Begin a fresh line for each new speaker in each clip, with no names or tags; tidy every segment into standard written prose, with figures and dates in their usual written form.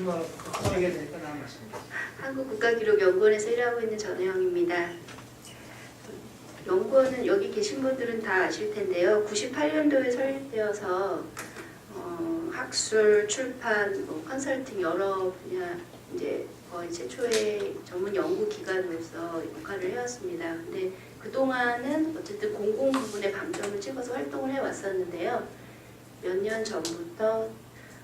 한번 얘기해 드니까 나한 말씀입니다.
한국국가기록연구원에서 일하고 있는 전혜영입니다. 연구원은 여기 계신 분들은 다 아실 텐데요. 98년도에 설립되어서 학술, 출판, 컨설팅 여러 분야 이제 거의 최초의 전문 연구 기관으로서 역할을 해왔습니다. 근데 그 동안은 어쨌든 공공 부분에 방점을 찍어서 활동을 해왔었는데요. 몇 년 전부터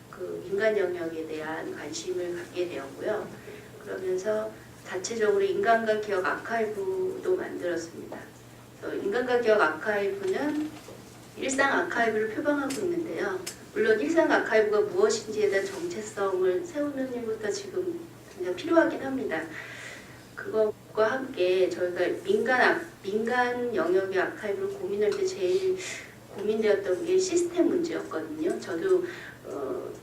그 민간 영역에 대한 관심을 갖게 되었고요. 그러면서 자체적으로 인간과 기억 아카이브도 만들었습니다. 인간과 기억 아카이브는 일상 아카이브를 표방하고 있는데요. 물론 일상 아카이브가 무엇인지에 대한 정체성을 세우는 일부터 지금 굉장히 필요하긴 합니다. 그것과 함께 저희가 민간 영역의 아카이브를 고민할 때 제일 고민되었던 게 시스템 문제였거든요. 저도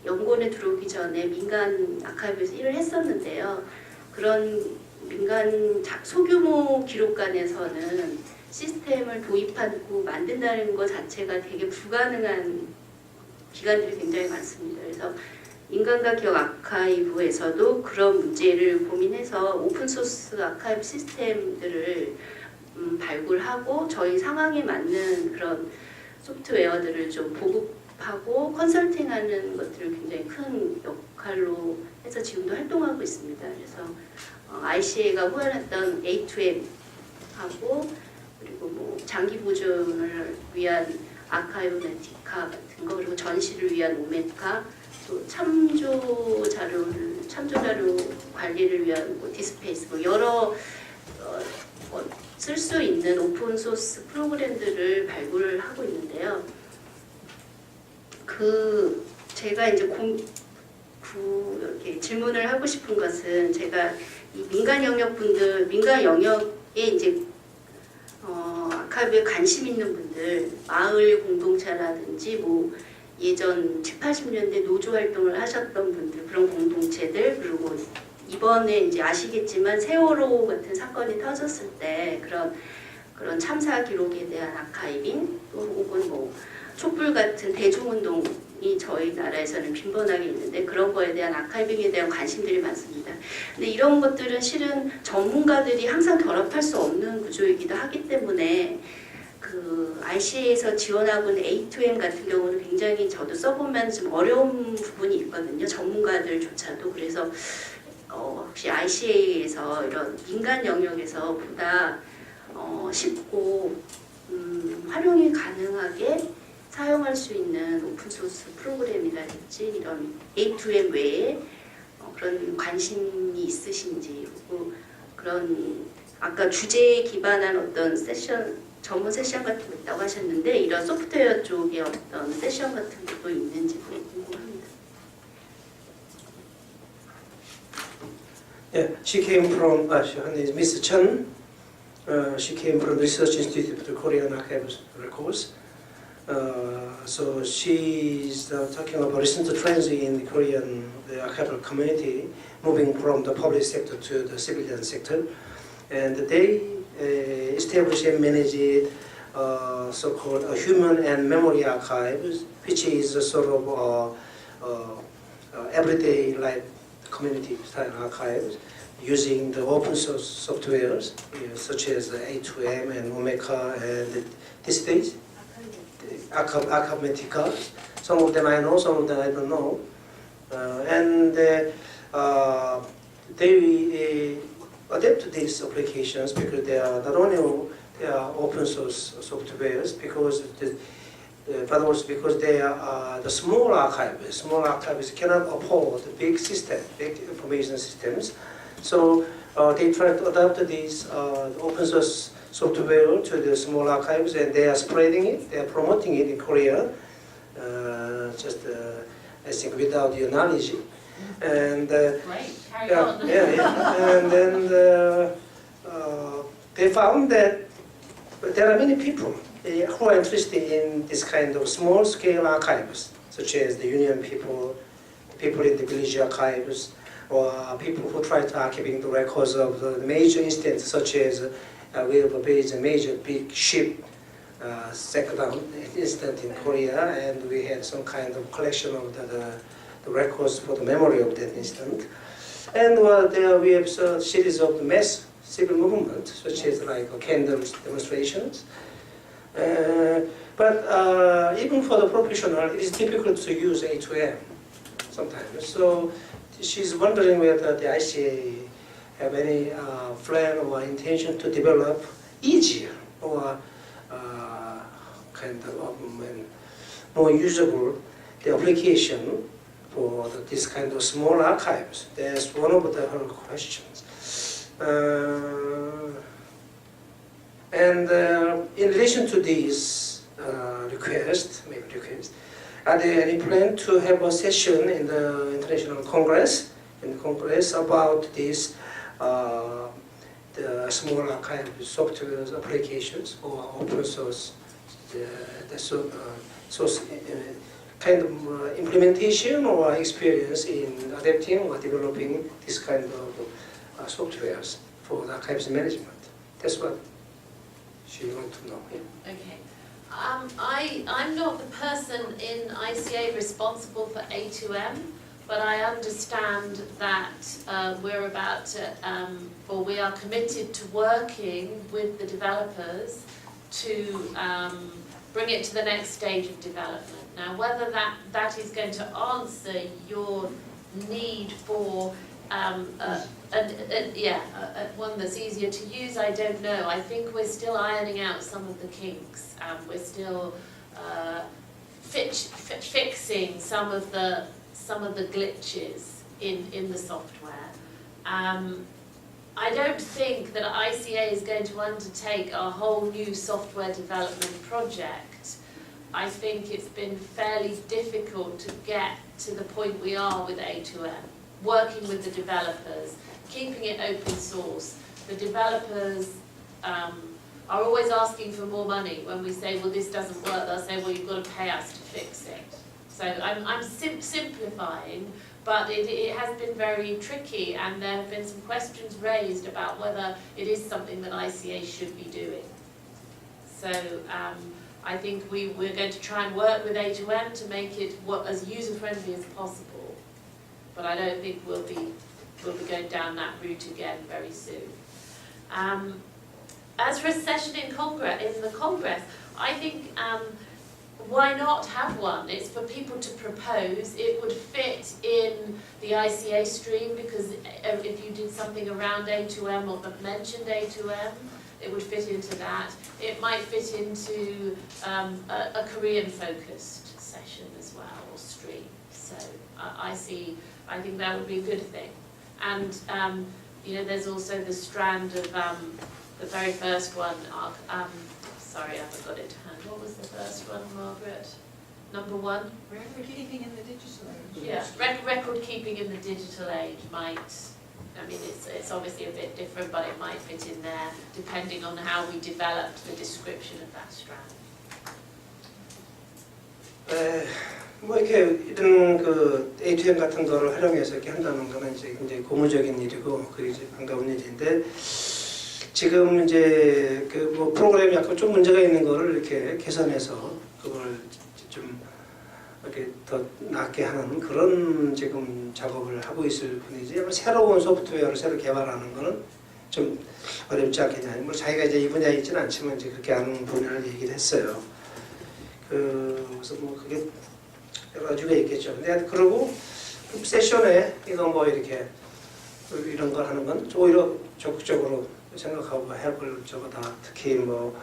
연구원에 들어오기 전에 민간 아카이브에서 일을 했었는데요. 그런 민간 소규모 기록관에서는 시스템을 도입하고 만든다는 것 자체가 되게 불가능한 기관들이 굉장히 많습니다. 그래서 인간과 기억 아카이브에서도 그런 문제를 고민해서 오픈소스 아카이브 시스템들을 발굴하고 저희 상황에 맞는 그런 소프트웨어들을 좀 보급하고 컨설팅하는 것들을 굉장히 큰 역할로 해서 지금도 활동하고 있습니다. 그래서 ICA가 후원했던 A2M하고 그리고 뭐 장기 보존을 위한 아카이브메티카 같은 거, 그리고 전시를 위한 오메카, 또 참조 자료 관리를 위한 뭐 디스페이스, 뭐 여러 쓸 수 있는 오픈 소스 프로그램들을 발굴을 하고 있는데요. 제가 이제 이렇게 질문을 하고 싶은 것은 제가 이 민간 영역에 이제 아카이브에 관심 있는 분들, 마을 공동체라든지 뭐 예전 70, 80년대 노조 활동을 하셨던 분들, 그런 공동체들, 그리고 이번에 이제 아시겠지만 세월호 같은 사건이 터졌을 때 그런 참사 기록에 대한 아카이빙, 또 혹은 뭐 촛불 같은 대중운동이 저희 나라에서는 빈번하게 있는데 그런 거에 대한 아카이빙에 대한 관심들이 많습니다. 근데 이런 것들은 실은 전문가들이 항상 결합할 수 없는 구조이기도 하기 때문에 그 RCA에서 지원하고 있는 A2M 같은 경우는 굉장히 저도 써보면 좀 어려운 부분이 있거든요. 전문가들조차도. 그래서 혹시 RCA에서 이런 민간 영역에서 보다 쉽고 활용이 가능하게 사용할 수 있는 오픈소스 프로그램이라든지 이런 A2M 외에 그런 관심이 있으신지, 그리고 그런 아까 주제에 기반한 어떤 전문 세션 같은 거 있다고 하셨는데 이런 소프트웨어 쪽에 어떤 세션 같은 것도 있는지 궁금합니다.
Yeah, she came from, her name is Miss Chen. She came from the Research Institute for the Korean Archives Records. So she's talking about recent trends in the Korean archival community, moving from the public sector to the civilian sector. And they establish and manage so-called human and memory archives, which is a sort of everyday life community style archives using the open source softwares such as A2M and Omeka and these days Archivemetica. Some of them I know, some of them I don't know. They adapt to these applications because they are not only they are open source softwares, but also because they are the small archives. Small archives cannot afford big information systems. So they try to adapt these open source software to the small archives, and they are spreading it, they are promoting it in Korea, I think without your knowledge. And and then they found that there are many people who are interested in this kind of small-scale archives, such as the union people, people in the village archives, or people who try to archiving the records of the major incidents, such as we have a major big ship sank down incident in Korea, and we had some kind of collection of the the records for the memory of that incident. And there we have a series of mass civil movements, such as like candle demonstrations. But even for the professional, it is difficult to use A2M sometimes. So she's wondering whether the ICA have any plan or intention to develop easier or kind of more usable the application for this kind of small archives. That's one of her questions. And in relation to these requests, are there any plan to have a session in the International Congress, about this, the small archive software applications or open source, source kind of implementation or experience in adapting or developing this kind of softwares for the archives management? That's what she wants to know. Yeah.
Okay. I'm not the person in ICA responsible for A2M, but I understand that we're about to, or we are committed to working with the developers to bring it to the next stage of development. Now, whether that is going to answer your need for one that's easier to use, I don't know. I think we're still ironing out some of the kinks. We're still fixing some of the glitches in the software. I don't think that ICA is going to undertake a whole new software development project. I think it's been fairly difficult to get to the point we are with A2M, working with the developers, keeping it open source. The developers are always asking for more money. When we say, well, this doesn't work, they'll say, well, you've got to pay us to fix it. So I'm simplifying, but it has been very tricky, and there have been some questions raised about whether it is something that ICA should be doing. So I think we're going to try and work with A2M to make it as user-friendly as possible. But I don't think we'll be going down that route again very soon. As for a session in the Congress, I think why not have one? It's for people to propose. It would fit in the ICA stream, because if you did something around A2M or that mentioned A2M, it would fit into that. It might fit into a Korean-focused session as well, or stream. So I think that would be a good thing. And there's also the strand of the very first one. Sorry, I forgot it to hand. What was the first one, Margaret? Number 1?
Record keeping in the digital age.
Yeah, record keeping in the digital age might. I mean, it's obviously a bit different, but it might fit in there, depending on how we developed the description of that strand.
뭐 이렇게 이런 그 A2M 같은 거를 활용해서 이렇게 한다는 거는 이제 굉장히 고무적인 일이고, 그게 이제 반가운 일인데, 지금 이제 그 뭐 프로그램이 약간 좀 문제가 있는 거를 이렇게 개선해서 그걸 좀 이렇게 더 낫게 하는 그런 지금 작업을 하고 있을 뿐이지, 새로운 소프트웨어를 새로 개발하는 거는 좀 어렵지 않겠냐. 뭐 자기가 이제 이 분야에 있지는 않지만 이제 그렇게 하는 분야를 얘기를 했어요. 그래서 뭐 그게 여러 가지가 있겠죠. 근데 그러고 세션에 이거 뭐 이렇게 이런 걸 하는 건 오히려 적극적으로 생각하고 해볼 저거다. 특히 뭐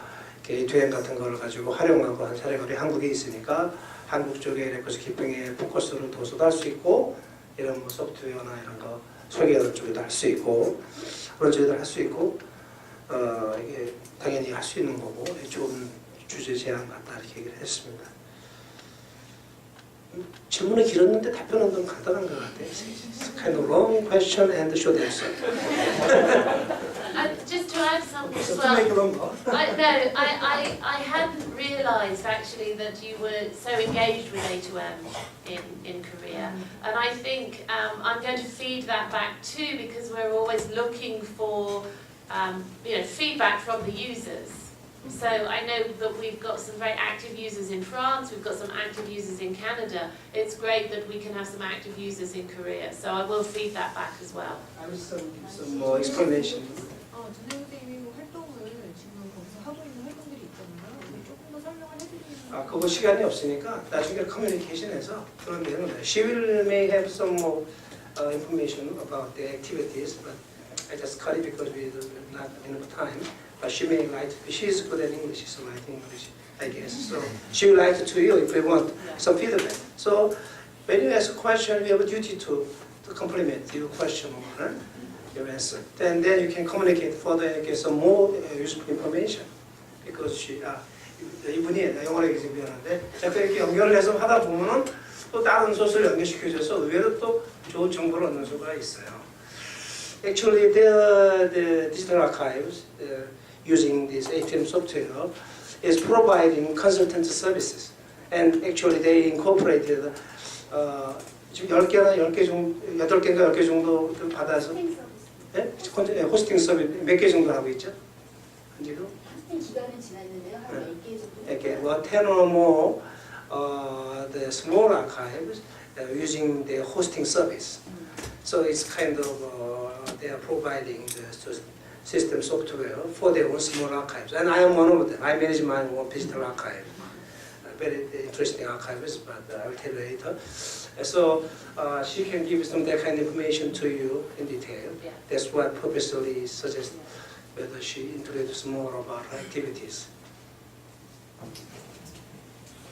A2M 같은 거를 가지고 활용하고 한 사례가 우리 한국에 있으니까 한국 쪽에 레코드 키핑에 포커스를 둬서도 할 수 있고, 이런 뭐 소프트웨어나 이런 거 설계하는 쪽에도 할 수 있고, 그런 쪽에도 할 수 있고, 이게 당연히 할 수 있는 거고 좋은 주제 제안 같다 이렇게 얘기를 했습니다. 질문이 길었는데 답변은 좀 간단한 것 같아요. Kind of long question and short answer.
Just to add something as
So to
well.
make it longer.
I hadn't realised actually that you were so engaged with A2M in Korea, and I think I'm going to feed that back too, because we're always looking for feedback from the users. So I know that we've got some very active users in France, we've got some active users in Canada. It's great that we can have some active users in Korea, so I will feed that back as well.
I will some more explanation.
전혜대위 활동을 지금 거기서 하고 있는 활동들이 있잖아요. 우리 조금 더 설명을 해드리면.
아, 그거 시간이 없으니까 나중에 커뮤니케이션에서 그런 내용은 She will may have some more information about the activities, but I just cut it because we don't not enough time. But she may write. She is good at English, so I think I guess. So she will write to you if you want some feedback. So when you ask a question, you have a duty to complement your question or your answer. Then you can communicate further and get some more useful information because she. 이분이 영어로 얘기 미안한데 자꾸 이렇게 연결을 해서 하다 보면은 또 다른 소스를 연결시켜줘서 의외로 또 좋은 정보를 얻는 수가 있어요. Actually, the digital archives using this ATM software is providing consultant services, and actually they incorporated 지금 10개 정도, 8개인가 10개 정도 받아서 네? 호스팅 서비스 몇 개 정도 하고 있죠? 지금?
학생 기간은 지났는데요. 한 10개 정도.
Okay, well, 10 or more the small archives using the hosting service. So it's kind of they are providing the system software for their own small archives, and I am one of them. I manage my own digital archive. Very interesting archives, but I'll tell you later. So she can give some that kind of information to you in detail.
Yeah.
That's what purposely suggests whether she introduces more about her activities.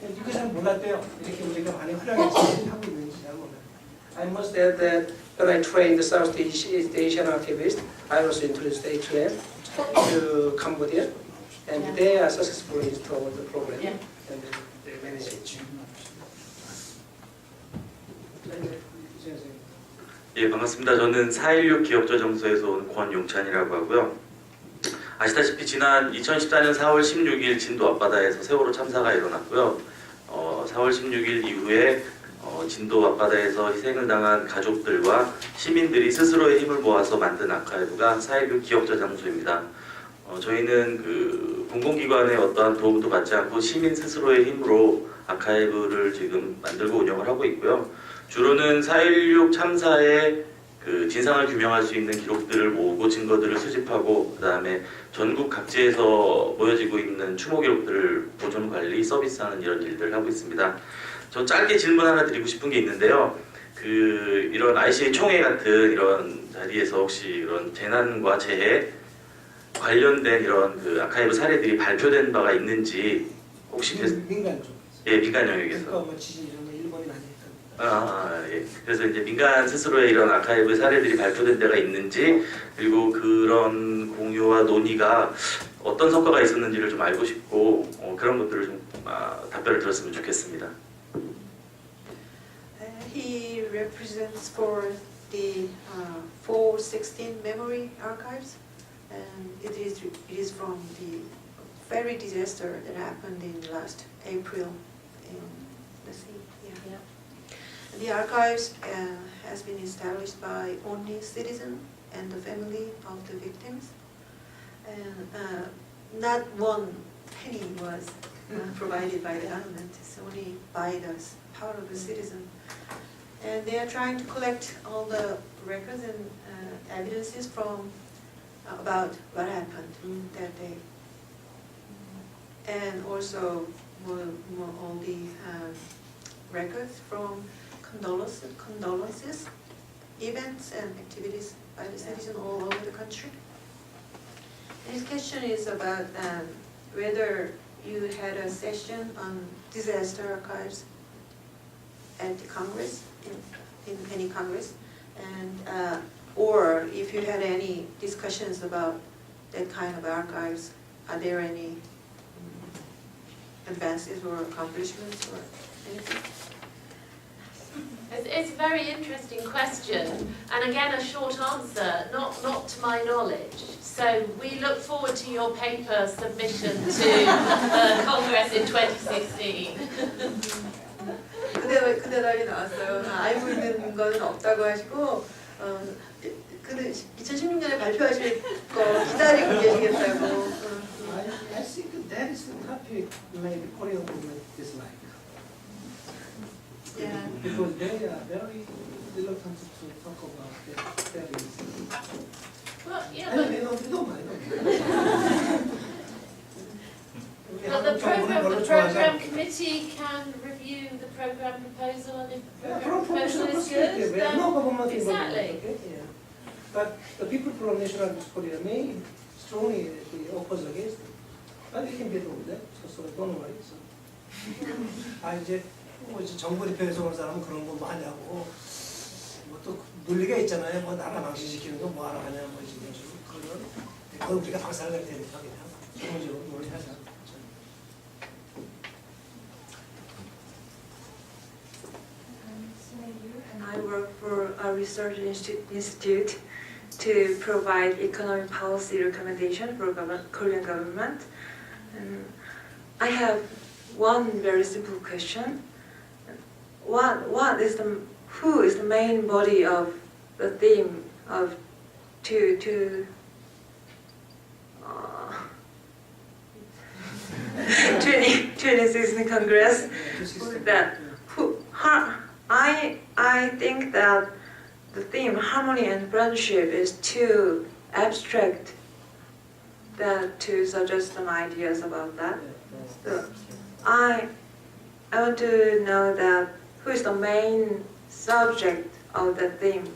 이거 잘 몰랐대요. 이렇게 우리가 많이 활용해서 하고 있는지 잘 몰라요. I must add that when I trained the Southeast Asian activists, I also introduced ATM to Cambodia, and they are successfully installed the program,
Yeah.
and they manage it.
예, 반갑습니다. 저는 4.16 기억조정소에서 온 권용찬이라고 하고요. 아시다시피 지난 2014년 4월 16일 진도 앞바다에서 세월호 참사가 일어났고요. 4월 16일 이후에 진도 앞바다에서 희생을 당한 가족들과 시민들이 스스로의 힘을 모아서 만든 아카이브가 4.16 기억저장소입니다. 저희는 그 공공기관의 어떠한 도움도 받지 않고 시민 스스로의 힘으로 아카이브를 지금 만들고 운영을 하고 있고요. 주로는 4.16 참사의 그 진상을 규명할 수 있는 기록들을 모으고 증거들을 수집하고 그 다음에 전국 각지에서 모여지고 있는 추모 기록들을 보존 관리 서비스하는 이런 일들을 하고 있습니다. 저 짧게 질문 하나 드리고 싶은 게 있는데요. 그 이런 ICA 총회 같은 이런 자리에서 혹시 이런 재난과 재해 관련된 이런 그 아카이브 사례들이 발표된 바가 있는지 혹시
민간 쪽.
예, 민간 영역에서.
그러니까 뭐 지진 이런 거 일본이 많이 했던.
예. 그래서 이제 민간 스스로의 이런 아카이브 사례들이 발표된 데가 있는지 그리고 그런 공유와 논의가 어떤 성과가 있었는지를 좀 알고 싶고 그런 것들을 좀 답변을 들었으면 좋겠습니다.
He represents for the 416 memory archives, and it is from the ferry disaster that happened in last April in the sea. Yeah. The archives has been established by only citizen and the family of the victims, and not one penny was provided by the government. It's only by the part of the citizen. And they are trying to collect all the records and evidences from about what happened that day, and also all the records from condolences, events and activities by the citizens all over the country. This question is about whether you had a session on disaster archives at the Congress, in any Congress, and or if you had any discussions about that kind of archives, are there any advances or accomplishments or anything?
It's a very interesting question, and again a short answer, not to my knowledge. So we look forward to your paper submission to Congress in 2016.
그대 답이 나왔어요. 알고 있는 건 없다고 하시고, 근데 2016년에 발표하실 거 기다리고 계시겠다고.
I think
maybe Korean government dislike.
Yeah.
Because they are very reluctant to talk about their religion.
Well, yeah,
I
but
don't mind.
But the program committee can review the program proposal, and if the program proposal is good, then
no government
exactly.
involvement, okay? Yeah. But the people from National Korea may strongly be opposed against it. But we can get over that, so don't worry. So. 아 이제 뭐 이제 정부 입장에서 온 사람은 그런 거 뭐 하냐고 뭐 또 논리가 있잖아요. 뭐 나라 망신시키는 거 뭐 하러 하냐 뭐 이런 식으로 그건 우리가 박살낼 테니까 그냥 기본적으로 논의하자.
And I work for a research institute to provide economic policy recommendation for Korean government. And I have one very simple question. Who is the main body of the theme of 26th Congress? That I think that the theme harmony and friendship is too abstract to suggest some ideas about that. So I want to know that who is the main subject of the theme.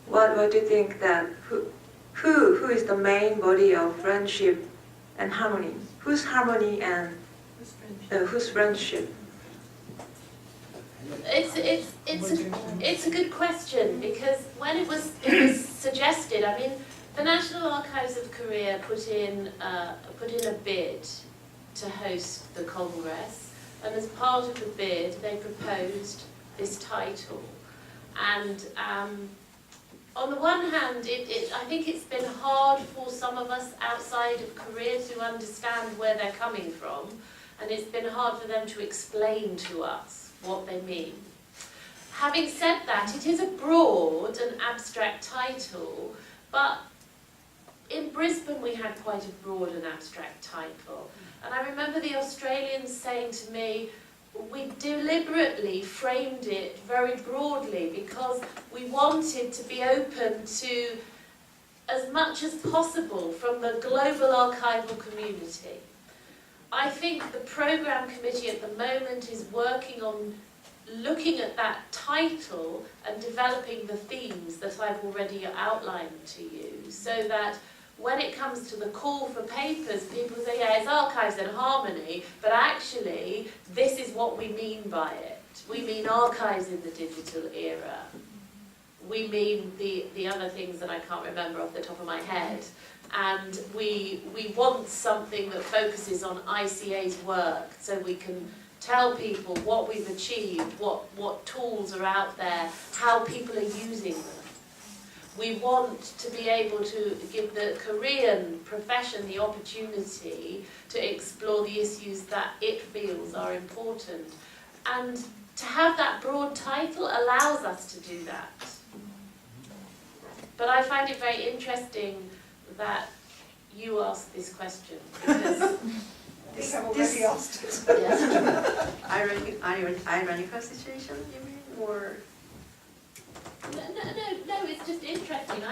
What do you think that who is the main body of friendship and harmony? Whose harmony and whose friendship?
It's a good question, because when it was suggested, I mean, the National Archives of Korea put in a bid to host the Congress, and as part of the bid, they proposed this title. And on the one hand, I think it's been hard for some of us outside of Korea to understand where they're coming from, and it's been hard for them to explain to us what they mean. Having said that, it is a broad and abstract title, but in Brisbane we had quite a broad and abstract title. And I remember the Australians saying to me, we deliberately framed it very broadly because we wanted to be open to as much as possible from the global archival community. I think the programme committee at the moment is working on looking at that title and developing the themes that I've already outlined to you, so that when it comes to the call for papers, people say, yeah, it's archives and harmony, but actually this is what we mean by it. We mean archives in the digital era. We mean the other things that I can't remember off the top of my head. And we want something that focuses on ICA's work, so we can tell people what we've achieved, what tools are out there, how people are using them. We want to be able to give the Korean profession the opportunity to explore the issues that it feels are important. And to have that broad title allows us to do that. But I find it very interesting that you asked this question, because
They have already asked it.
yes.
Ironical situation, you mean, or?
No, it's just interesting.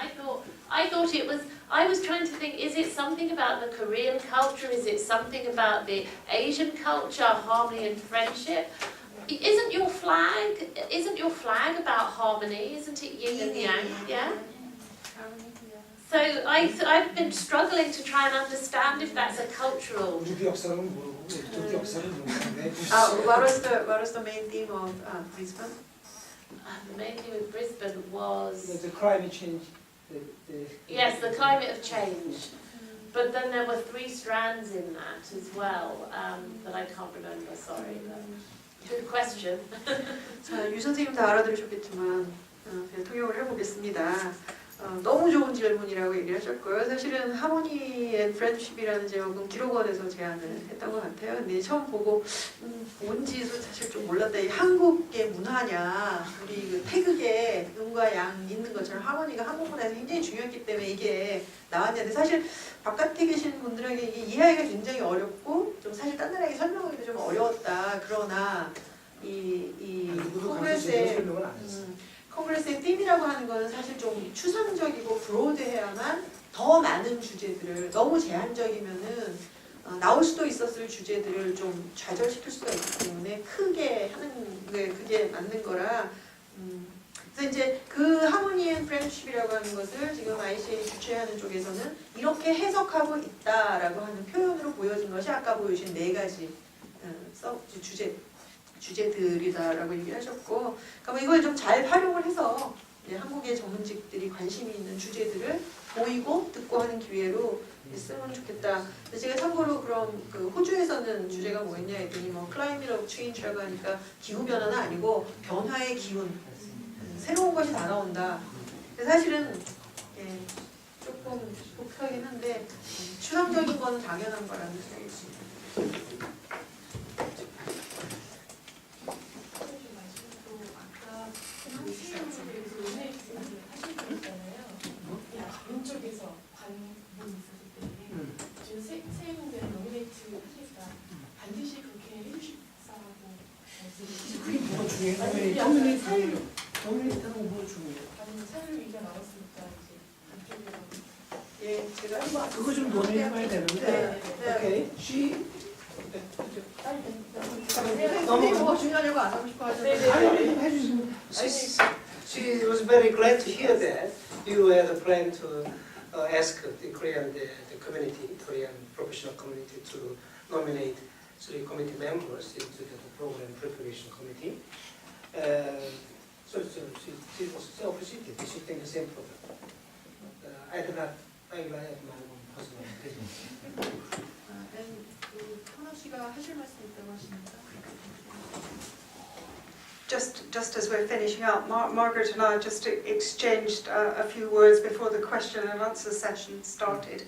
I thought it was, I was trying to think, is it something about the Korean culture? Is it something about the Asian culture, harmony and friendship? Isn't your flag about harmony? Isn't it yin and yang? Yeah? So I've been struggling to try and understand if that's a cultural.
우리 역사는 모르고 저쪽 역사는 모르는데.
What was the main theme of Brisbane?
The main thing with Brisbane was,
The climate change.
yes, the climate of change. But then there were 3 strands in that as well, that I can't remember, sorry. But good question.
자, 유 선생님도 알아들으셨겠지만 그냥 통역을 해보겠습니다. 너무 좋은 질문이라고 얘기를 하셨고요. 사실은 하모니 앤 프렌드십이라는 제목은 기록원에서 제안을 했던 것 같아요. 근데 처음 보고 뭔지도 사실 좀 몰랐다. 이 한국의 문화냐, 우리 그 태극에 음과 양 있는 것처럼 하모니가 한국 문화에서 굉장히 중요했기 때문에 이게 나왔는데 사실 바깥에 계신 분들에게 이게 이해하기가 굉장히 어렵고 좀 사실 딴 나라에게 설명하기도 좀 어려웠다. 그러나 이
누구도
콩그레스의
설명을 안 했어.
콩그레스의 팀이라고 하는 거는 사실 좀 추상적이고 브로드해야만 더 많은 주제들을 너무 제한적이면은 나올 수도 있었을 주제들을 좀 좌절시킬 수가 있기 때문에 크게 하는 게 그게 맞는 거라 그래서 이제 그 하모니 앤 프렌드십이라고 하는 것을 지금 ICA 주최하는 쪽에서는 이렇게 해석하고 있다라고 하는 표현으로 보여진 것이 아까 보여주신 네 가지 주제들이다라고 얘기하셨고, 그러면 이걸 좀 잘 활용을 해서 한국의 전문직들이 관심이 있는 주제들을 보이고 듣고 하는 기회로 쓰면 좋겠다. 제가 참고로 그럼 그 호주에서는 주제가 뭐였냐 했더니 뭐 클라이밋 오브 체인지라고 하니까 기후 변화는 아니고 변화의 기운, 새로운 것이 다 나온다. 사실은 조금 독특하긴 한데 추상적인 거는 당연한 거라는 생각이 있습니다.
쪽에서 관문이 있었을 때 지금 세 군데 노미네이트 하니까 반드시 그렇게 해주십사라고
그게 뭐가 중요해? 커뮤니티하는 거 뭐가 중요해?
아니 사유 위가 나왔으니까 이제 그쪽으로
예, 제가
그거 좀 논의해봐야 되는데. 오케이.
선생님 뭐 중요하냐고 안 하고 싶어 하잖아요.
아니, 해주시면. She was very glad to hear that you had a plan to ask the Korean the community, Korean professional community, to nominate 3 committee members into the program preparation committee. So she was so appreciative. She think the same problem. I did not. I have my own personal opinion.
현아 씨가 하실 말씀 있다고 하시니까.
Just as we're finishing up, Margaret and I just exchanged a few words before the question and answer session started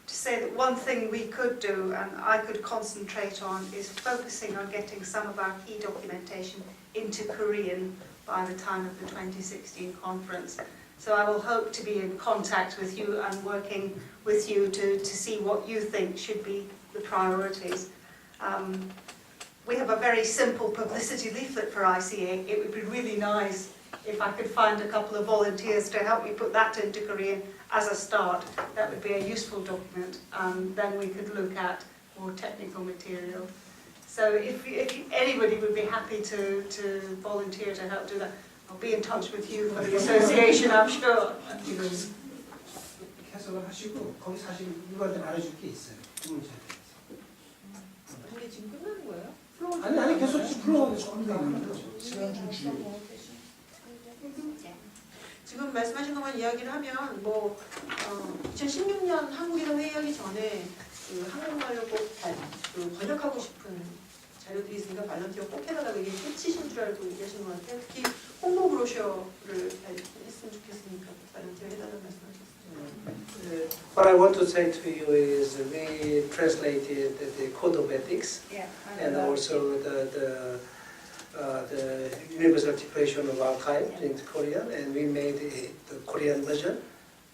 to say that one thing we could do and I could concentrate on is focusing on getting some of our key documentation into Korean by the time of the 2016 conference. So I will hope to be in contact with you and working with you to see what you think should be the priorities. We have a very simple publicity leaflet for ICA. It would be really nice if I could find a couple of volunteers to help me put that into Korean as a start. That would be a useful document, and then we could look at more technical material. So if anybody would be happy to volunteer to help do that, I'll be in touch with you for the association, I'm sure.
지금 해석을 하시고 거기 사실 누구한테 말해줄 게 있어요. 그 문제에 대해서.
이게 지금 끝나는 거예요?
아니 계속 플로우가 조금 더 있는 거죠. 시간 좀 주고.
지금 말씀하신 것만 이야기를 하면 뭐 2016년 한국에서 회의하기 전에 그 한국말로 꼭 번역하고 싶은 자료들이 있으니까 발런티어 꼭 해달라고 이게 끝이신 줄 알고 얘기하시는 것 같아요. 특히 홍보 브로셔를 했으면 좋겠으니까 발런티어 해달라고 말씀하셨어요.
What I want to say to you is we translated the Code of Ethics and also the Universal Declaration of Archive into Korean, and we made the Korean version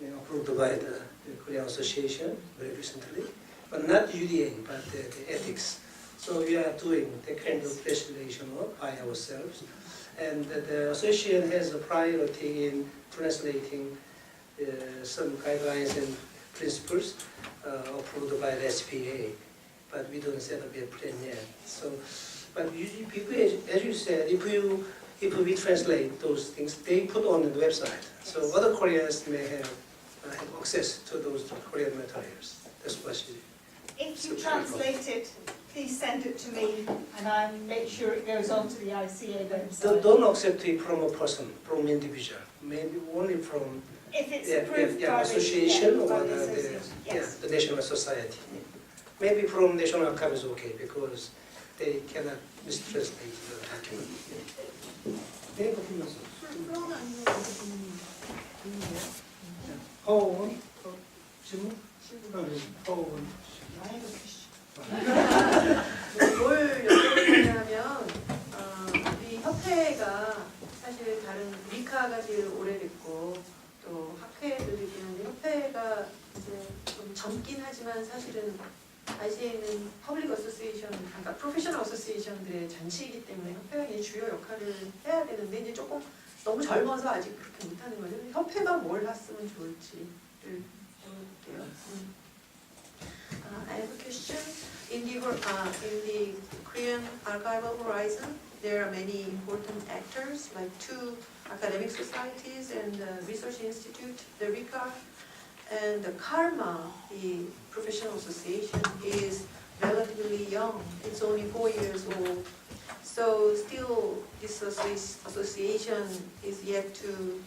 approved by the Korean Association very recently, but not UDA, but the ethics. So we are doing the kind of translation by ourselves, and the association has a priority in translating some guidelines and principles approved by the SPA, but we don't set up a plan yet. So, but usually people, as you said, if we translate those things, they put on the website. So other Koreans may have access to those Korean materials. That's what she.
If you translate it, please send it to me and I'll make sure it goes onto the ICA website.
Don't accept it from a person, from individual. Maybe only from
If it's approved by the
association or
by the
the
association, yes.
the National Society. Maybe from National Archive is okay because they cannot mistranslate the document.
내일 보면서
플로는 아니면
허원 질문 허원
뭘 여쭤보냐면 우리 협회가 사실 다른 리카가 제일 오래됐고 또 학회들이긴 한데 협회가 이제 좀 젊긴 하지만 사실은 ICA는 퍼블릭 어소시에이션, 그러니까 프로페셔널 어소시에이션들의 잔치이기 때문에 협회가 이 주요 역할을 해야 되는데 이제 조금 너무 젊어서 아직 그렇게 못하는 거죠. 협회가 뭘 했으면 좋을지를 볼게요. I have a question. In the Korean archival horizon, there are many important actors, like 2 academic societies and the research institute, the RICAR, and the Karma, the professional association, is relatively young. It's only 4 years old. So still, this association is yet to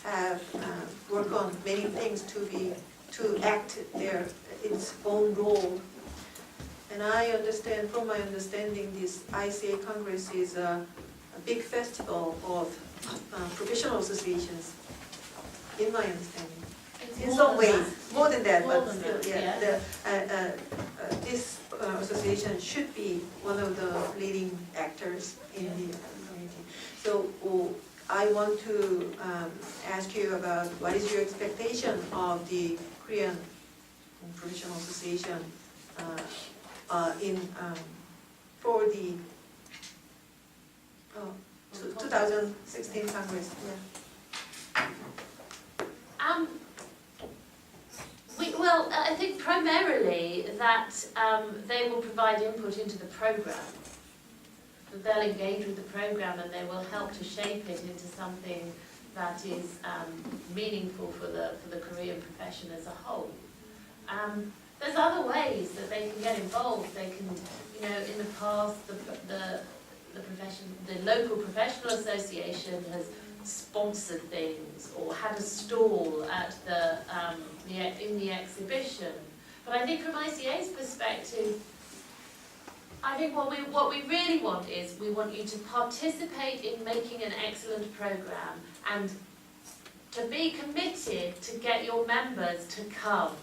have work on many things to act its own role. And I understand, from my understanding, this ICA Congress is a big festival of professional associations, in my understanding. In some ways, more than that,
More
but
than
still,
that,
yeah. This association should be one of the leading actors in the community. So I want to ask you about what is your expectation of the Korean Professional Association for the 2016 Congress. Yeah.
Well, I think primarily that they will provide input into the programme, that they'll engage with the programme and they will help to shape it into something that is meaningful for the Korean profession as a whole. There's other ways that they can get involved. They can, in the past, the local professional association has sponsored things or had a stall at in the exhibition. But I think from ICA's perspective, I think what we really want is we want you to participate in making an excellent programme and to be committed to get your members to come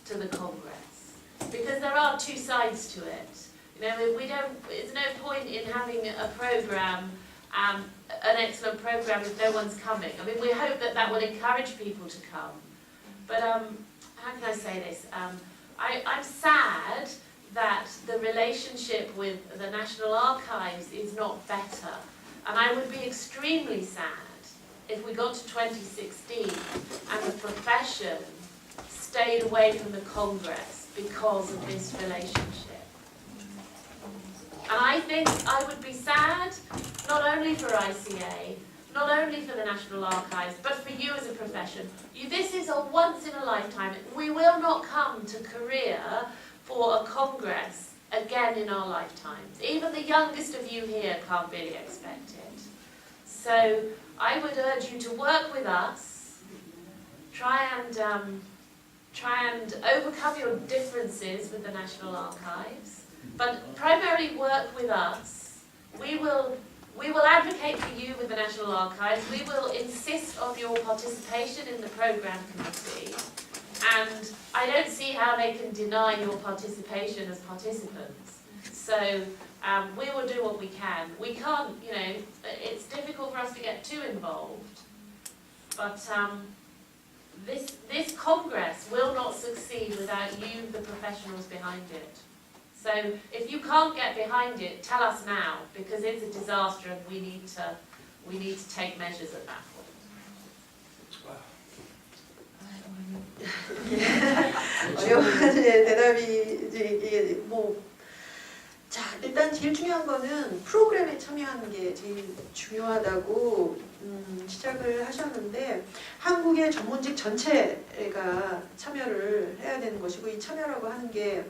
to the Congress. Because there are 2 sides to it. There's no point in having a programme, an excellent programme if no one's coming. I mean, we hope that will encourage people to come. But how can I say this? I'm sad that the relationship with the National Archives is not better. And I would be extremely sad if we got to 2016 and the profession stayed away from the Congress because of this relationship. And I think I would be sad, not only for ICA, not only for the National Archives, but for you as a profession. This is a once in a lifetime. We will not come to Korea for a Congress again in our lifetimes. Even the youngest of you here can't really expect it. So I would urge you to work with us, try and overcome your differences with the National Archives, but primarily work with us. We will advocate for you with the National Archives. We will insist on your participation in the programme committee. And I don't see how they can deny your participation as participants. So we will do what we can. We can't, it's difficult for us to get too involved. But this Congress will not succeed without you, the professionals behind it. So if you can't get behind it, tell us now, because it's a disaster and we need to take measures at that point.
어려운 대답이 이제 자, 일단 제일 중요한 거는 프로그램에 참여하는 게 제일 중요하다고 시작을 하셨는데, 한국의 전문직 전체가 참여를 해야 되는 것이고, 이 참여라고 하는 게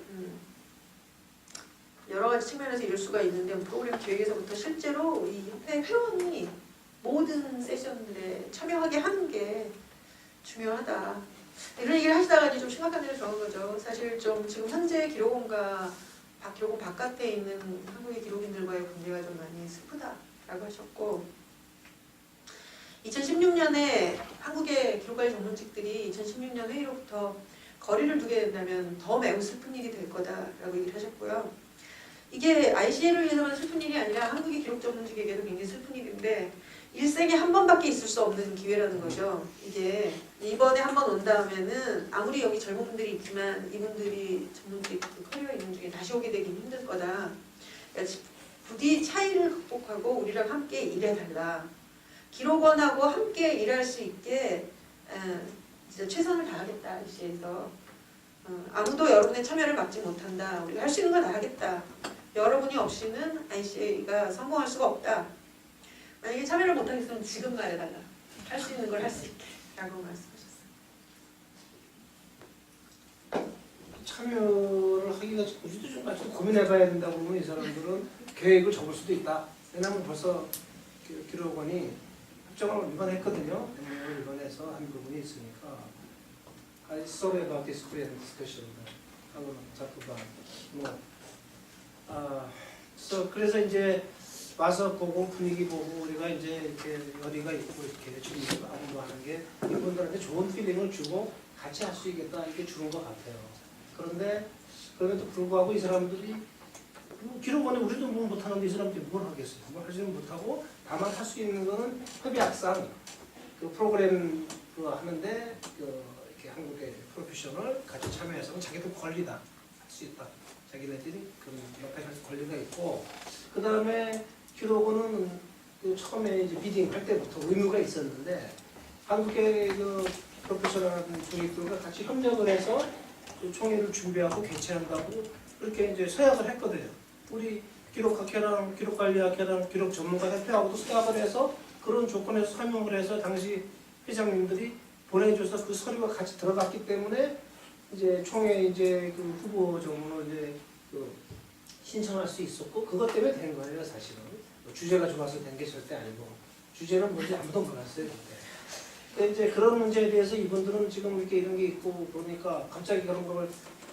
여러 가지 측면에서 이룰 수가 있는데, 프로그램 기획에서부터 실제로 이 협회 회원이 모든 세션들에 참여하게 하는 게 중요하다. 이런 얘기를 하시다가 좀 심각한 일이 들어온 거죠. 사실 좀 지금 현재 기록원과 기록원 바깥에 있는 한국의 기록인들과의 관계가 좀 많이 슬프다라고 하셨고, 2016년에 한국의 기록관리 전문직들이 2016년 회의로부터 거리를 두게 된다면 더 매우 슬픈 일이 될 거다라고 얘기를 하셨고요. 이게 ICA를 위해서만 슬픈 일이 아니라 한국의 기록 전문직에게도 굉장히 슬픈 일인데, 일생에 한 번밖에 있을 수 없는 기회라는 거죠. 이게 이번에 한 번 온다면은 아무리 여기 젊은 분들이 있지만 이분들이 전문직 그 커리어 있는 중에 다시 오게 되긴 힘들 거다. 그러니까 부디 차이를 극복하고 우리랑 함께 일해달라. 기록원하고 함께 일할 수 있게 진짜 최선을 다하겠다 ICA에서. 아무도 여러분의 참여를 막지 못한다. 우리가 할 수 있는 거 다 하겠다. 여러분이 없이는 ICA가 성공할 수가 없다. 만약에 참여를 못하겠으면 지금 말해달라. 할 수 있는 걸 할 수 있게 라고 말씀하셨어요.
참여를 하기가 우리도 좀 같이 고민해봐야 된다고 보면 이 사람들은 계획을 접을 수도 있다. 왜냐하면 벌써 기록원이 협정을 위반했거든요. 협정을 위반해서 한 부분이 있으니까. I saw about this Korean discussion. 하고는 자꾸가 그래서 이제 와서 보고 분위기 보고 우리가 이제 이렇게 열의가 있고 이렇게 준비하고 하는 게 이분들한테 좋은 필링을 주고 같이 할 수 있겠다 이렇게 주는 것 같아요. 그런데 그럼에도 불구하고 이 사람들이 기록원에 우리도 뭐 못하는데 이 사람들이 뭘 하겠어요? 뭘 하지는 못하고 다만 할 수 있는 거는 협약상 그 프로그램 그거 하는데 이렇게 한국의 프로페셔널 같이 참여해서 자기도 권리다 할 수 있다. 자기네들이 그런 옆에 갈 권리가 있고 그 다음에 기록원은 그 처음에 이제 비딩 할 때부터 의무가 있었는데 한국의 그 프로페셔널 조직들과 같이 협력을 해서 그 총회를 준비하고 개최한다고 그렇게 이제 서약을 했거든요. 우리 기록학회랑 기록관리학회랑 기록 전문가협회하고도 서약을 해서 그런 조건에서 설명을 해서 당시 회장님들이 보내줘서 그 서류가 같이 들어갔기 때문에 이제 총회 이제 그 후보 정문을 이제 그 신청할 수 있었고 그것 때문에 된 거예요 사실은. 주제가 좋아서 된 게 절대 아니고 주제는 뭔지 아무도 몰랐어요 그때. 근데 이제 그런 문제에 대해서 이분들은 지금 이렇게 이런 게 있고 그러니까 갑자기 그런 걸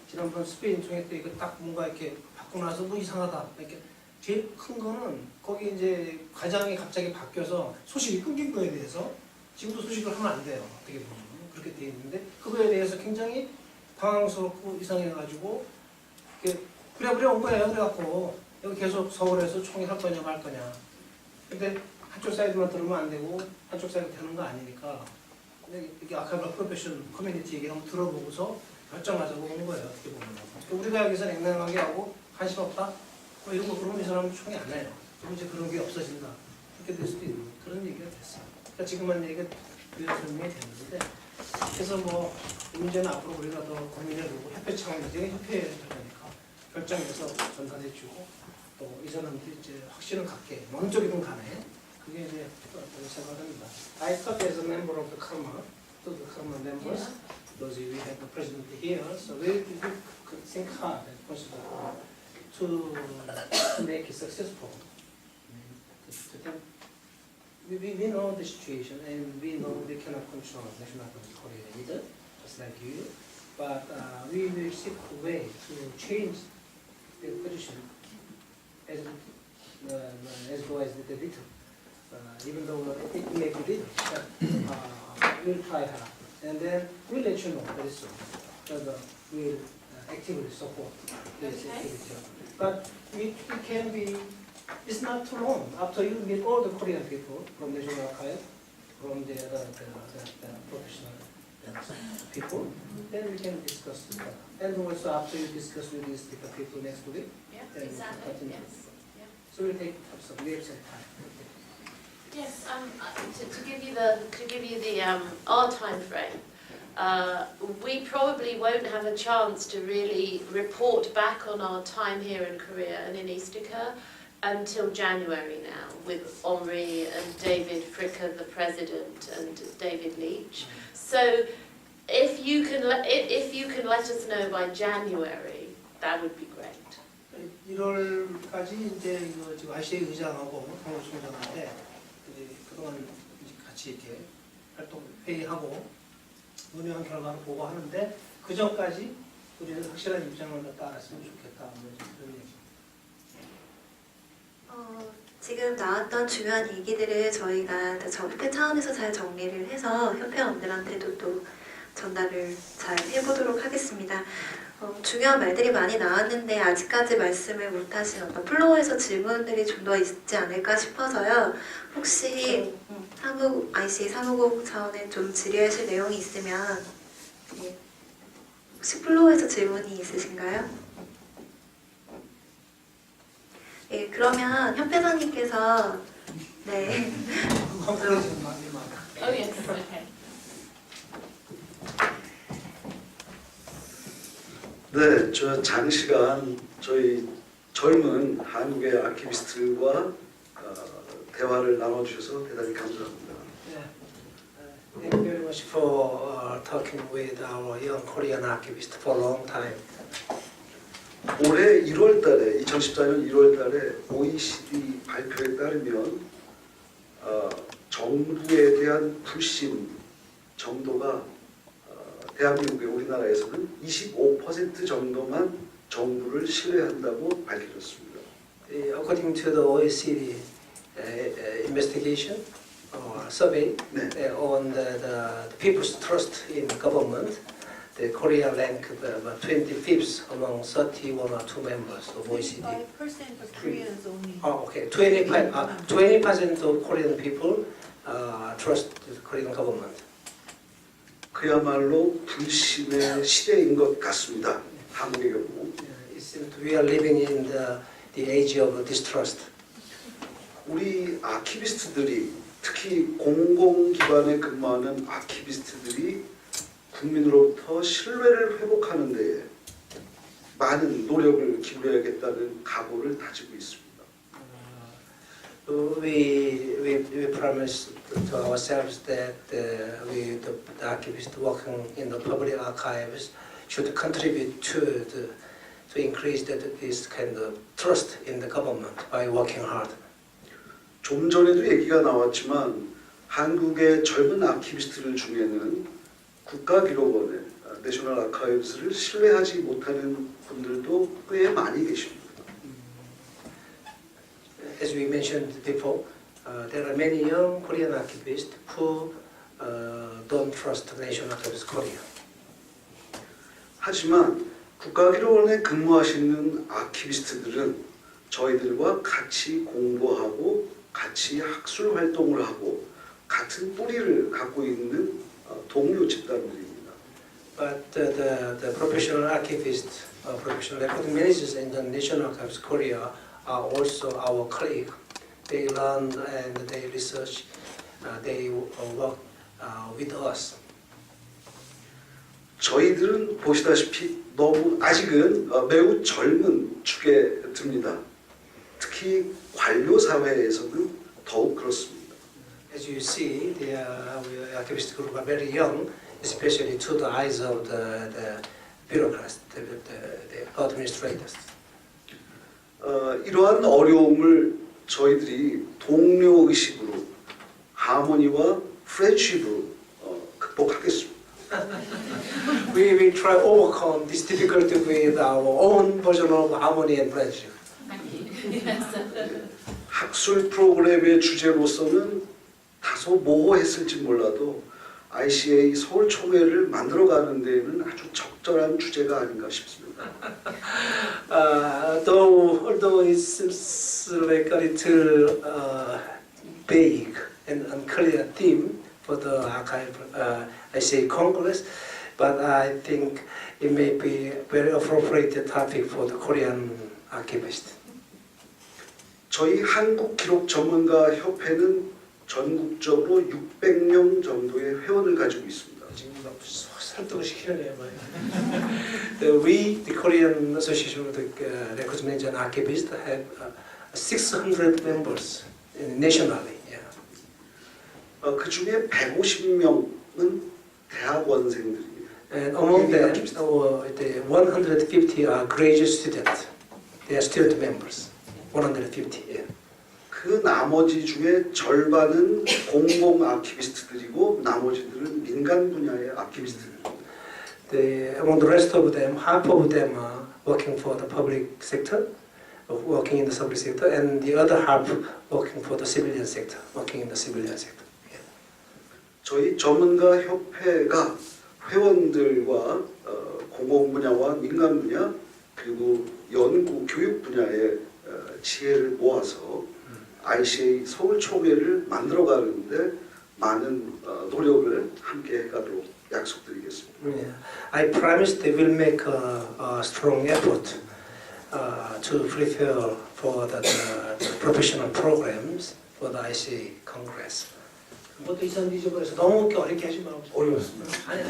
지난번 스페인 총회 때 이거 딱 뭔가 이렇게 받고 나서 뭐 이상하다 이렇게 제일 큰 거는 거기 이제 과장이 갑자기 바뀌어서 소식이 끊긴 거에 대해서 지금도 소식을 하면 안 돼요 어떻게 보면 그렇게 돼 있는데 그거에 대해서 굉장히 당황스럽고 이상해가지고 그래 온 거예요. 그래갖고 여기 계속 서울에서 총회 할 거냐 말 거냐. 근데 한쪽 사이드만 들으면 안 되고 한쪽 사이드 되는 거 아니니까 이게 아카이벌 프로페셔널 커뮤니티 얘기를 한번 들어보고서 결정하자고 온 거예요. 어떻게 보면. 우리가 여기서 냉랭하게 하고 관심 없다? 뭐 이런 거 그러면 이 사람은 총회 안 해요. 그럼 이제 그런 게 없어진다. 그렇게 될 수도 있는 그런 얘기가 됐어요. 그러니까 지금만 얘기가 설명이 됐는데 그래서 뭐 이 문제는 앞으로 우리가 더 고민해보고 협회 차원에서 협회에 하니까 결정해서 전달해주고 또 이 사람들이 이제 확신을 갖게 어느 쪽이든 간에 그게 이제 어떤 생각합니다. I thought as a member of the Karma, to the Karma members, because we have the president here, so we could think hard and consider to make it successful. We know the situation and we know we cannot control National Korea either, just like you, but we will seek a way to change the position as low as the little, even though it may be little, but we'll try hard. And then we'll let you know very soon whether we'll actively support this activity. But it can be, it's not too long. After you meet all the Korean people from the National Archive, from the professional people, then we can discuss this. And also after you discuss with these people next week,
Yeah,
then we can
exactly.
continue.
Yes. Yeah.
So we'll take some leaves and time.
Yes. To give you the our time frame. We probably won't have a chance to really report back on our time here in Korea and in Istika until January now, with Henri and David Fricker, the president, and David Leach. So, if you can let us know by January, that would be great.
1월까지 이제 이거 지금 ICA 의장하고 한국총장한테 그동안 이제 같이 이렇게 활동 회의하고 논의한 결과를 보고하는데 그 전까지 우리는 확실한 입장을 갖다 알았으면 좋겠다. 뭐 그런 얘기.
지금 나왔던 중요한 얘기들을 저희가 협회 차원에서 잘 정리를 해서 협회원들한테도 또 전달을 잘 해보도록 하겠습니다. 중요한 말들이 많이 나왔는데 아직까지 말씀을 못하신 어떤 플로어에서 질문들이 좀 더 있지 않을까 싶어서요. 혹시 ICA 사무국 차원에 좀 질의하실 내용이 있으면 네. 혹시 플로어에서 질문이 있으신가요? 예, 그러면 현배사님께서 네.
컴플레이션 많이 많아.
Oh yes, okay.
네, 저 장시간 저희 젊은 한국의 아키비스트들과 대화를 나눠주셔서 대단히 감사합니다.
Yeah. Thank you very much for talking with our young Korean archivist for a long time.
올해 1월 달에 2014년 1월 달에 OECD 발표에 따르면 정부에 대한 불신 정도가 대한민국의 우리나라에서는 25% 정도만 정부를 신뢰한다고 밝혀졌습니다.
According to the OECD investigation or survey
네.
on the people's trust in government, the Korea ranked 25th among 31 or 2 members of OECD.
5% of Koreans only.
Oh, okay. 20% of Korean people trust the Korean government.
그야말로 불신의 시대인 것 같습니다. 한국의 경우.
It seems we are living in the age of distrust.
우리 아키비스트들이 특히 공공기관에 근무하는 아키비스트들이 국민으로부터 신뢰를 회복하는 데에 많은 노력을 기울여야겠다는 각오를 다지고 있습니다.
We promise to ourselves that the archivists working in the public archives should contribute to increase this kind of trust in the government by working hard.
좀 전에도 얘기가 나왔지만 한국의 젊은 아키비스트들 중에는 국가기록원의 내셔널 아카이브스를 신뢰하지 못하는 분들도 꽤 많이 계십니다.
As we mentioned before, there are many young Korean archivists who don't trust National Archives Korea.
하지만 국가기록원에 근무하시는 아키비스트들은 저희들과 같이 공부하고 같이 학술 활동을 하고 같은 뿌리를 갖고 있는 동료 집단들입니다.
But the professional archivists, professional record managers in the National Archives Korea are also our colleagues. They learn and they research, they work with us.
저희들은 보시다시피 너무 아직은 매우 젊은 축에 듭니다. 특히 관료 사회에서는 더욱 그렇습니다.
As you see, the archivist group are very young, especially to the eyes of the bureaucrats, the administrators.
이러한 어려움을 저희들이 동료 의식으로 하모니와 프렌십으로 극복하겠습니다.
We will try to overcome this difficulty with our own version of harmony and friendship.
Thank you. Yes.
학술 프로그램의 주제로서는 다소 모호했을지 몰라도 ICA 서울 총회를 만들어가는 데에는 아주 적절한 주제가 아닌가 싶습니다.
Although it seems like a little vague and unclear theme for the archive ICA Congress, but I think it may be a very appropriate topic for the Korean archivist.
저희 한국 기록 전문가 협회는 전국적으로 600명 정도의 회원을 가지고 있습니다.
지금 설득을 시키네요. We, the Korean Association of the Records Managers and Archivists, have 600 members nationally. Yeah.
그 중에 150명은 대학원생들입니다.
And among them, the 150 are graduate students. They are student members. 150. Yeah.
그 나머지 중에 절반은 공공 아키비스트들이고 나머지들은 민간 분야의 아키비스트들입니다.
Among the rest of them, half of them are working for the public sector, working in the public sector, and the other half working for the civilian sector, working in the civilian sector. Yeah.
저희 전문가 협회가 회원들과 공공 분야와 민간 분야 그리고 연구 교육 분야의 지혜를 모아서 ICA 서울 총회를 만들어가는데 많은 노력을 함께 해가도록 약속드리겠습니다.
Yeah. I promise they will make a strong effort to prepare for the professional programs for the ICA Congress.
뭐또 이상 잊어버려서 너무 어렵게 하지 말고.
어려웠습니다.
아니,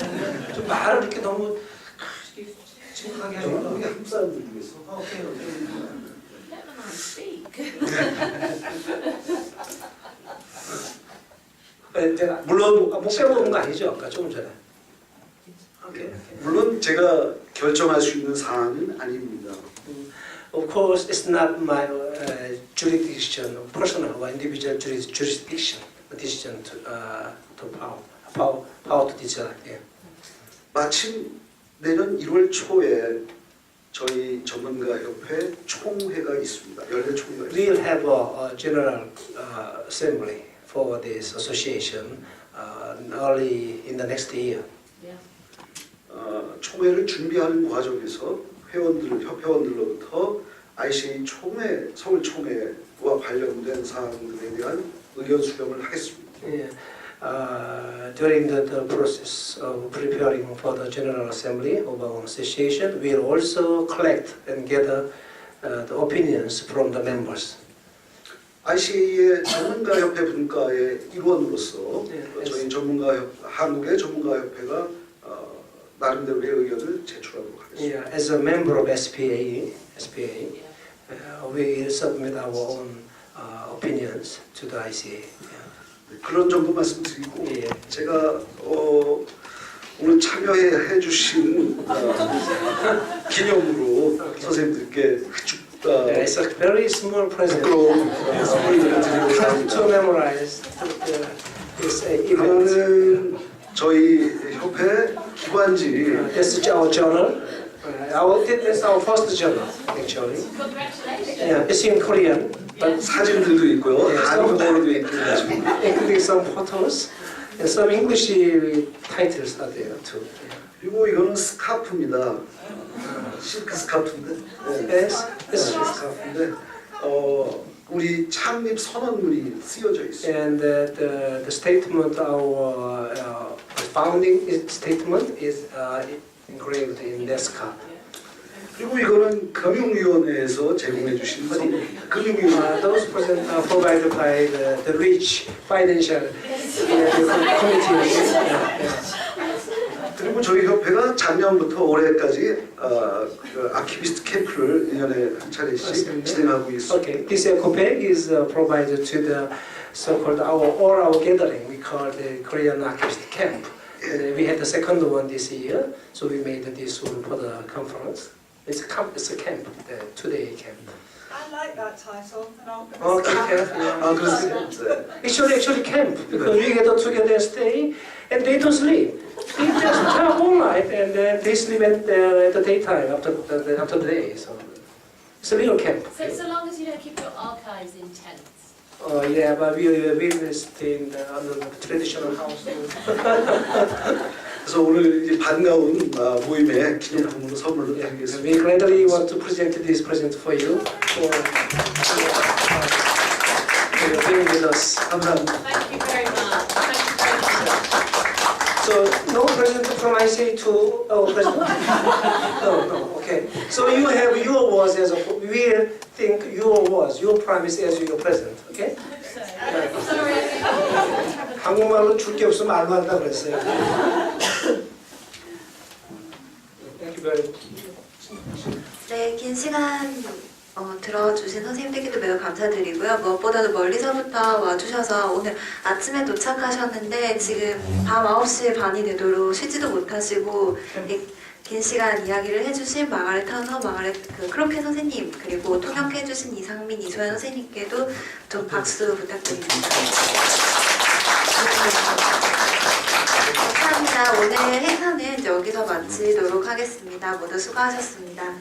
좀 말을 이렇게 너무 심각하게 하지 말고.
우리 한국 사람들 중에서
오케이.
Let the man speak.
제가 물론 못 빼먹은 거 아니죠? 아까 조금 전에. 오케이.
물론 제가 결정할 수 있는 사안은 아닙니다.
Of course, it's not my jurisdiction, personal or individual jurisdiction, decision to power to decide. Yeah.
마침 내년 1월 초에 저희 전문가협회 총회가 있습니다. 연례 총회가 있습니다.
We'll have a general assembly for this association early in the next year.
Yeah.
총회를 준비하는 과정에서 협회원들로부터 ICA 총회, 서울 총회와 관련된 사항들에 대한 의견 수렴을 하겠습니다.
Yeah. During the process of preparing for the General Assembly of our association, we'll also collect and gather the opinions from the members.
ICA의 전문가협회 분과의 일원으로서 저희 한국의 전문가협회가 나름대로의 의견을 제출하도록 하겠습니다.
Yeah, as a member of SPA, we submit our own opinions to the ICA.
그런 정도 말씀드리고
예.
제가 오늘 참여해 주신 기념으로 선생님들께
There is a very small present
부끄러운 선물을 드리고 합니다.
to memorize this event.
이거는 저희 협회 기관지
This is our journal. This is our first journal, actually.
Congratulations.
Yeah, it's in Korean, but
사진들도 있고요. 한국어로도 있고요.
including some photos and some English titles are there too.
그리고 이거는 스카프입니다. 실크 스카프인데.
Yes, this is
스카프인데 우리 창립 선언문이 쓰여져 있어요.
and the statement, our founding statement is engraved in Nesca.
그리고 이거는 금융위원회에서 제공해 주신 선물입니다. 금융위원회.
Those present are provided by the rich financial committee.
그리고 저희 협회가 작년부터 올해까지 그 아키비스트 캠프를 1년에 한 차례씩 진행하고 있습니다.
Okay, this COPEC is provided to the so-called our gathering. We call the Korean Archivist Camp. And we had the second one this year, so we made this one for the conference. It's a camp, 2-day camp.
I like that title. And I'll
Okay, camp.
아 그렇습니다. 네.
Actually camp because we get together and stay, and they don't sleep. They just talk all night, and then they sleep at the daytime after the day. So it's a little camp.
So long as you don't keep your archives in tents.
Yeah, but we stay under the traditional house.
그래서 오늘 이 반가운 모임에 기념품으로 선물로 드리겠습니다.
We gladly want to present this present for you. For being with us.
감사합니다.
Thank you very much. Thank you very much.
So no present from ICA to our president. No. Okay. So you have your words as a. We think your words, your promise as your present. Okay? 한국말로 줄 게 없으면 말로 한다 그랬어요. Thank you very much.
네, 긴 시간 들어주신 선생님들께도 매우 감사드리고요. 무엇보다도 멀리서부터 와주셔서 오늘 아침에 도착하셨는데 지금 밤 9시 반이 되도록 쉬지도 못하시고 긴 시간 이야기를 해주신 마가렛 터너, 크로케 선생님, 그리고 통역해주신 이상민, 이소연 선생님께도 좀 박수 부탁드립니다. 감사합니다. 오늘 행사는 여기서 마치도록 하겠습니다. 모두 수고하셨습니다.